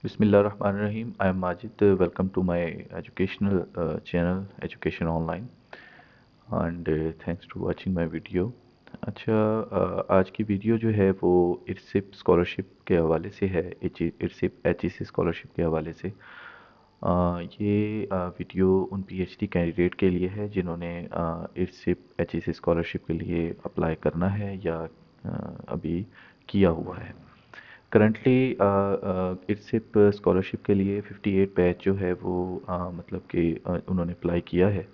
Bismillahirrahmanirrahim. I am Majid. Welcome to my educational channel, Education Online, and thanks to watching my video. अच्छा, आज की video जो है वो इरसिप स्कॉलरशिप के हवाले से है, इरसिप एचईसी स्कॉलरशिप के हवाले से। ये वीडियो उन पीएचडी कैंडिडेट के लिए है जिन्होंने इरसिप एचईसी स्कॉलरशिप के लिए अप्लाई करना है या अभी किया हुआ है। करंटली इरसिप स्कॉलरशिप के लिए 58 बैच जो है वो मतलब कि उन्होंने अप्लाई किया है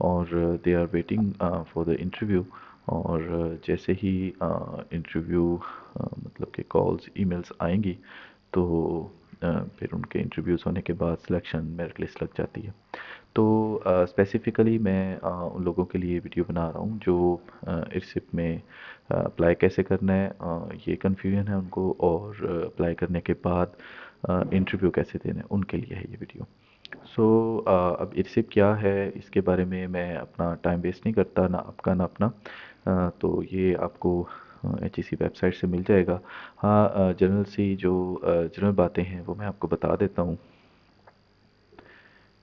और they are waiting for the interview. और जैसे ही इंटरव्यू मतलब कि कॉल्स ईमेल्स आएंगी तो फिर उनके इंटरव्यूज़ होने के बाद सिलेक्शन मेरिट लिस्ट लग जाती है। तो स्पेसिफ़िकली मैं उन लोगों के लिए वीडियो बना रहा हूँ जो इरसिप में अप्लाई कैसे करना है, ये कन्फ्यूजन है उनको, और अप्लाई करने के बाद इंटरव्यू कैसे देना है उनके लिए है ये वीडियो। सो अब इरसिप क्या है इसके बारे में मैं अपना टाइम वेस्ट नहीं करता, ना आपका ना अपना। तो ये आपको एच वेबसाइट से मिल जाएगा। हाँ, जनरल सी जो जनरल बातें हैं वो मैं आपको बता देता हूँ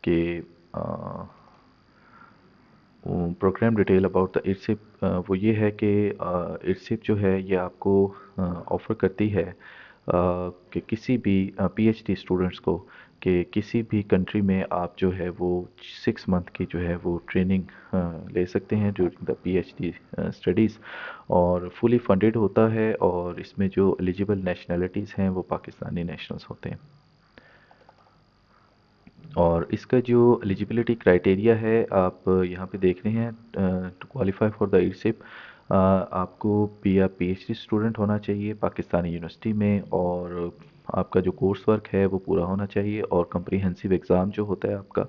कि प्रोग्राम डिटेल अबाउट द इरसिप वो ये है कि इरसिप जो है ये आपको ऑफ़र करती है कि किसी भी पीएचडी स्टूडेंट्स को कि किसी भी कंट्री में आप जो है वो 6 मंथ की जो है वो ट्रेनिंग ले सकते हैं ड्यूरिंग द पीएचडी स्टडीज़, और फुली फंडेड होता है, और इसमें जो एलिजिबल नेशनैलिटीज़ हैं वो पाकिस्तानी नेशनल्स होते हैं। और इसका जो एलिजिबिलिटी क्राइटेरिया है आप यहाँ पे देख रहे हैं, टू क्वालिफाई फॉर द इरसिप आपको पीएचडी स्टूडेंट होना चाहिए पाकिस्तानी यूनिवर्सिटी में, और आपका जो कोर्स वर्क है वो पूरा होना चाहिए, और कम्प्रीहेंसिव एग्ज़ाम जो होता है आपका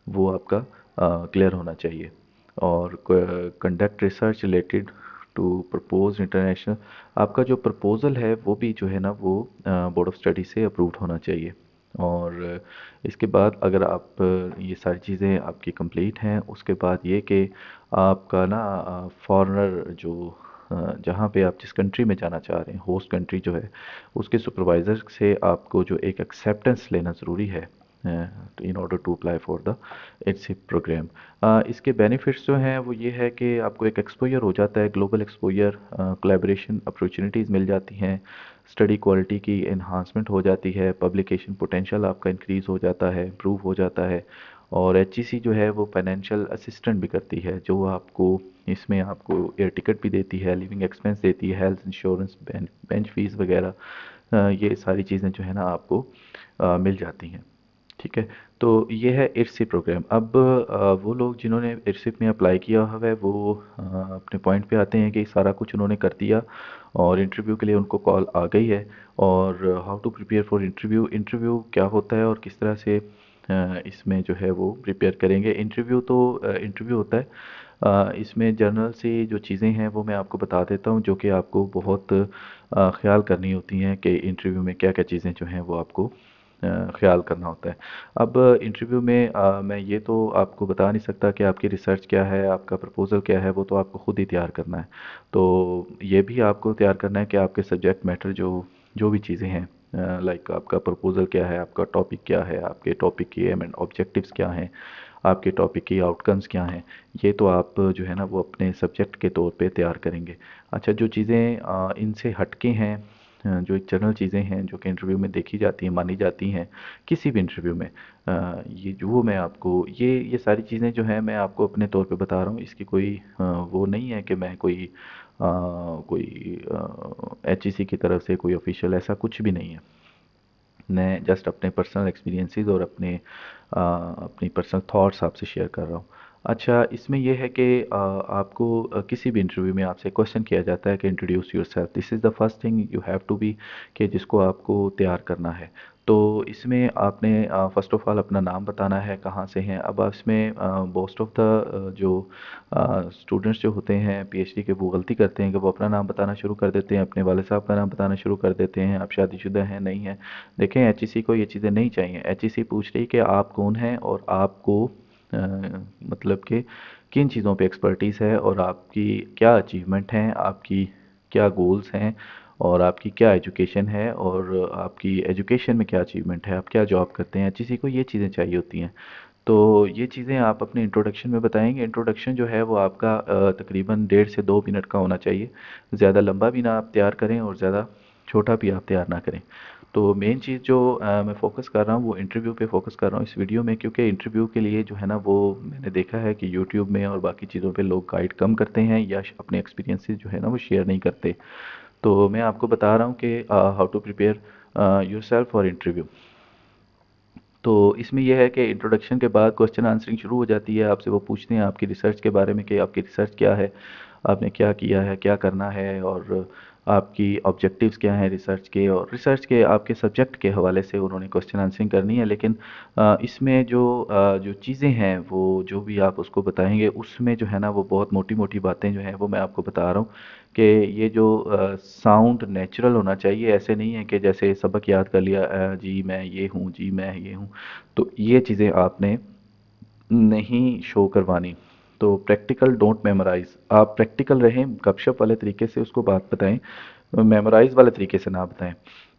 वो आपका क्लियर होना चाहिए, और conduct research related to propose international. आपका जो प्रपोज़ल है वो भी जो है ना वो बोर्ड ऑफ स्टडी से अप्रूव्ड होना चाहिए। और इसके बाद अगर आप ये सारी चीज़ें आपकी कंप्लीट हैं उसके बाद ये कि आपका ना फॉरेनर जो जहाँ पे आप जिस कंट्री में जाना चाह रहे हैं, होस्ट कंट्री जो है, उसके सुपरवाइज़र से आपको जो एक एक्सेप्टेंस लेना ज़रूरी है in order to apply for the ITSIP programme. इसके बेनिफिट्स जो हैं वो ये है कि आपको एक एक्सपोजर हो जाता है, ग्लोबल एक्सपोजर, कोलैबोरेशन अपॉर्चुनिटीज़ मिल जाती हैं, स्टडी क्वालिटी की इन्हांसमेंट हो जाती है, पब्लिकेशन पोटेंशियल आपका इंक्रीज़ हो जाता है, इम्प्रूव हो जाता है, और एचईसी जो है वो फाइनेंशियल असिस्टेंट भी करती है, जो आपको इसमें आपको एयर टिकट भी देती है, लिविंग एक्सपेंस देती है, हेल्थ इंश्योरेंस, बेंच फीस वगैरह, ये सारी चीज़ें जो है ना आपको मिल जाती हैं। ठीक है, तो ये है इरसिप प्रोग्राम। अब वो लोग जिन्होंने इरसिप में अप्लाई किया हुआ है वो अपने पॉइंट पे आते हैं कि सारा कुछ उन्होंने कर दिया और इंटरव्यू के लिए उनको कॉल आ गई है, और how to prepare for interview, interview क्या होता है और किस तरह से इसमें जो है वो प्रिपेयर करेंगे। इंटरव्यू तो इंटरव्यू होता है, इसमें जर्नल से जो चीज़ें हैं वो मैं आपको बता देता हूँ जो कि आपको बहुत ख्याल करनी होती हैं कि इंटरव्यू में क्या क्या चीज़ें जो हैं वो आपको ख्याल करना होता है। अब इंटरव्यू में मैं ये तो आपको बता नहीं सकता कि आपकी रिसर्च क्या है, आपका प्रपोज़ल क्या है, वो तो आपको खुद ही तैयार करना है। तो ये भी आपको तैयार करना है कि आपके सब्जेक्ट मैटर जो जो भी चीज़ें हैं, लाइक आपका प्रपोज़ल क्या है, आपका टॉपिक क्या है, आपके टॉपिक की एम एंड ऑब्जेक्टिव्स क्या हैं, आपके टॉपिक की आउटकम्स क्या हैं, ये तो आप जो है ना वो अपने सब्जेक्ट के तौर पे तैयार करेंगे। अच्छा, जो चीज़ें इनसे हटके हैं, जो एक जनरल चीज़ें हैं जो कि इंटरव्यू में देखी जाती हैं, मानी जाती हैं किसी भी इंटरव्यू में, ये जो मैं आपको ये सारी चीज़ें जो हैं मैं आपको अपने तौर पे बता रहा हूँ। इसकी कोई वो नहीं है कि मैं कोई एचईसी की तरफ से कोई ऑफिशियल ऐसा कुछ भी नहीं है। मैं जस्ट अपने पर्सनल एक्सपीरियंसेस और अपनी पर्सनल थॉट्स आपसे शेयर कर रहा हूँ। अच्छा, इसमें यह है कि आपको किसी भी इंटरव्यू में आपसे क्वेश्चन किया जाता है कि introduce yourself, this is the first thing you have to be, कि जिसको आपको तैयार करना है। तो इसमें आपने फ़र्स्ट ऑफ़ ऑल अपना नाम बताना है, कहाँ से हैं। अब इसमें मोस्ट ऑफ़ द जो स्टूडेंट्स जो होते हैं पीएचडी के, वो गलती करते हैं कि वो अपना नाम बताना शुरू कर देते हैं, अपने वाले साहब का नाम बताना शुरू कर देते हैं, आप शादीशुदा हैं नहीं हैं। देखें, एचईसी को ये चीज़ें नहीं चाहिए। एचईसी पूछ रही कि आप कौन हैं और आपको मतलब कि किन चीज़ों पे एक्सपर्टीज़ है और आपकी क्या अचीवमेंट हैं, आपकी क्या गोल्स हैं, اور آپ کی کیا ایجوکیشن ہے اور آپ کی ایجوکیشن میں کیا اچیومنٹ ہے، آپ کیا جاب کرتے ہیں، HEC کو یہ چیزیں چاہیے ہوتی ہیں۔ تو یہ چیزیں آپ اپنے انٹروڈکشن میں بتائیں گے۔ انٹروڈکشن جو ہے وہ آپ کا تقریباً 1.5 سے 2 منٹ کا ہونا چاہیے، زیادہ لمبا بھی نہ آپ تیار کریں اور زیادہ چھوٹا بھی آپ تیار نہ کریں۔ تو مین چیز جو میں فوکس کر رہا ہوں وہ انٹرویو پہ فوکس کر رہا ہوں اس ویڈیو میں، کیونکہ انٹرویو کے لیے جو ہے نا وہ میں نے دیکھا ہے کہ یوٹیوب میں اور باقی چیزوں پہ لوگ گائیڈ کم کرتے ہیں یا اپنے ایکسپیرینسز جو ہے نا وہ شیئر نہیں کرتے۔ تو میں آپ کو بتا رہا ہوں کہ how to prepare yourself for interview. تو اس میں یہ ہے کہ انٹروڈکشن کے بعد کوسچن آنسرنگ شروع ہو جاتی ہے، آپ سے وہ پوچھتے ہیں آپ کی ریسرچ کے بارے میں کہ آپ کی ریسرچ کیا ہے، آپ نے کیا کیا ہے، کیا کرنا ہے، اور آپ کی آبجیکٹیوز کیا ہیں ریسرچ کے، اور ریسرچ کے آپ کے سبجیکٹ کے حوالے سے انہوں نے کوسچن آنسرنگ کرنی ہے۔ لیکن اس میں جو چیزیں ہیں وہ جو بھی آپ اس کو بتائیں گے اس میں جو ہے نا وہ بہت موٹی موٹی باتیں جو ہیں وہ میں آپ کو بتا رہا ہوں کہ یہ جو ساؤنڈ نیچرل ہونا چاہیے، ایسے نہیں ہے کہ جیسے سبق یاد کر لیا جی میں یہ ہوں، جی میں یہ ہوں، تو یہ چیزیں آپ نے نہیں شو کروانی۔ تو پریکٹیکل ڈونٹ میمورائز، آپ پریکٹیکل رہیں، گپ شپ والے طریقے سے اس کو بات بتائیں، میمورائز والے طریقے سے نہ بتائیں۔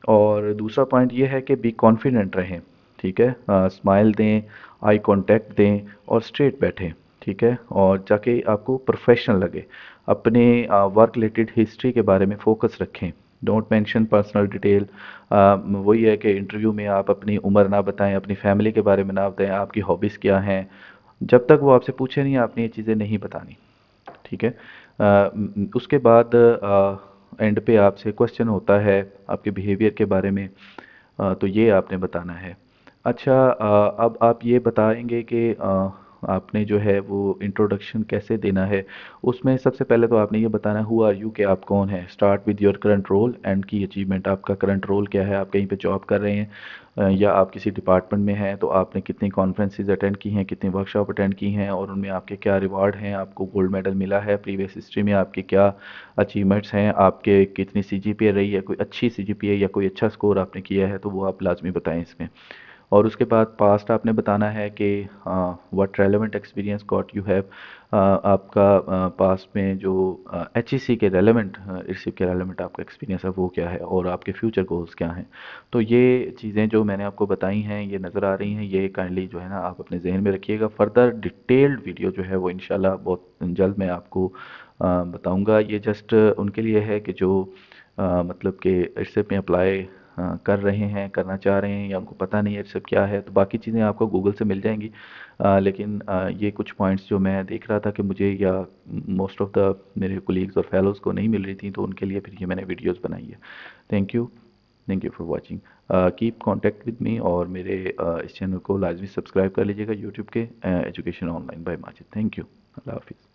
اور دوسرا پوائنٹ یہ ہے کہ بی کانفیڈنٹ رہیں، ٹھیک ہے، اسمائل دیں، آئی کانٹیکٹ دیں اور اسٹریٹ بیٹھیں، ٹھیک ہے، اور جا کے آپ کو پروفیشنل لگے۔ اپنے ورک ریلیٹڈ ہسٹری کے بارے میں فوکس رکھیں، ڈونٹ مینشن پرسنل ڈیٹیل۔ وہی ہے کہ انٹرویو میں آپ اپنی عمر نہ بتائیں، اپنی فیملی کے بارے میں نہ بتائیں، آپ کی ہابیز کیا ہیں، جب تک وہ آپ سے پوچھے نہیں آپ نے یہ چیزیں نہیں بتانی، ٹھیک ہے۔ اس کے بعد اینڈ پہ آپ سے کوشچن ہوتا ہے آپ کے بیہیویئر کے بارے میں، تو یہ آپ نے بتانا ہے۔ اچھا، اب آپ یہ بتائیں گے کہ آپ نے جو ہے وہ انٹروڈکشن کیسے دینا ہے۔ اس میں سب سے پہلے تو آپ نے یہ بتانا ہے ہو آر یو، کہ آپ کون ہیں۔ Start with your current role and کی اچیومنٹ، آپ کا کرنٹ رول کیا ہے، آپ کہیں پہ جاب کر رہے ہیں یا آپ کسی ڈپارٹمنٹ میں ہیں، تو آپ نے کتنی کانفرنسز اٹینڈ کی ہیں، کتنی ورک شاپ اٹینڈ کی ہیں، اور ان میں آپ کے کیا ریوارڈ ہیں، آپ کو گولڈ میڈل ملا ہے، پریویس ہسٹری میں آپ کے کیا اچیومنٹس ہیں، آپ کے کتنی سی جی پی اے رہی ہے، کوئی اچھی سی جی پی اے یا کوئی اچھا سکور آپ نے کیا ہے تو وہ آپ لازمی بتائیں اس میں۔ اور اس کے بعد پاسٹ آپ نے بتانا ہے کہ what relevant experience got you have, آپ کا پاسٹ میں جو HEC کے ریلیونٹ ارسیپ کے ریلیونٹ آپ کا ایکسپیرینس ہے وہ کیا ہے، اور آپ کے فیوچر گولز کیا ہیں۔ تو یہ چیزیں جو میں نے آپ کو بتائی ہیں یہ نظر آ رہی ہیں، یہ کائنڈلی جو ہے نا آپ اپنے ذہن میں رکھیے گا۔ فردر ڈیٹیلڈ ویڈیو جو ہے وہ انشاءاللہ بہت جلد میں آپ کو بتاؤں گا۔ یہ جسٹ ان کے لیے ہے کہ جو مطلب کہ ارسیپ میں اپلائی کر رہے ہیں، کرنا چاہ رہے ہیں، یا ان کو پتہ نہیں ہے ارسیپ کیا ہے، تو باقی چیزیں آپ کو گوگل سے مل جائیں گی۔ لیکن یہ کچھ پوائنٹس جو میں دیکھ رہا تھا کہ مجھے یا موسٹ آف دا میرے کولیگز اور فیلوز کو نہیں مل رہی تھیں، تو ان کے لیے پھر یہ میں نے ویڈیوز بنائی ہے۔ Thank you, thank you for watching, keep contact with me, اور میرے اس چینل کو لازمی سبسکرائب کر لیجیے گا یوٹیوب کے education online by Majid. Thank you, اللہ حافظ۔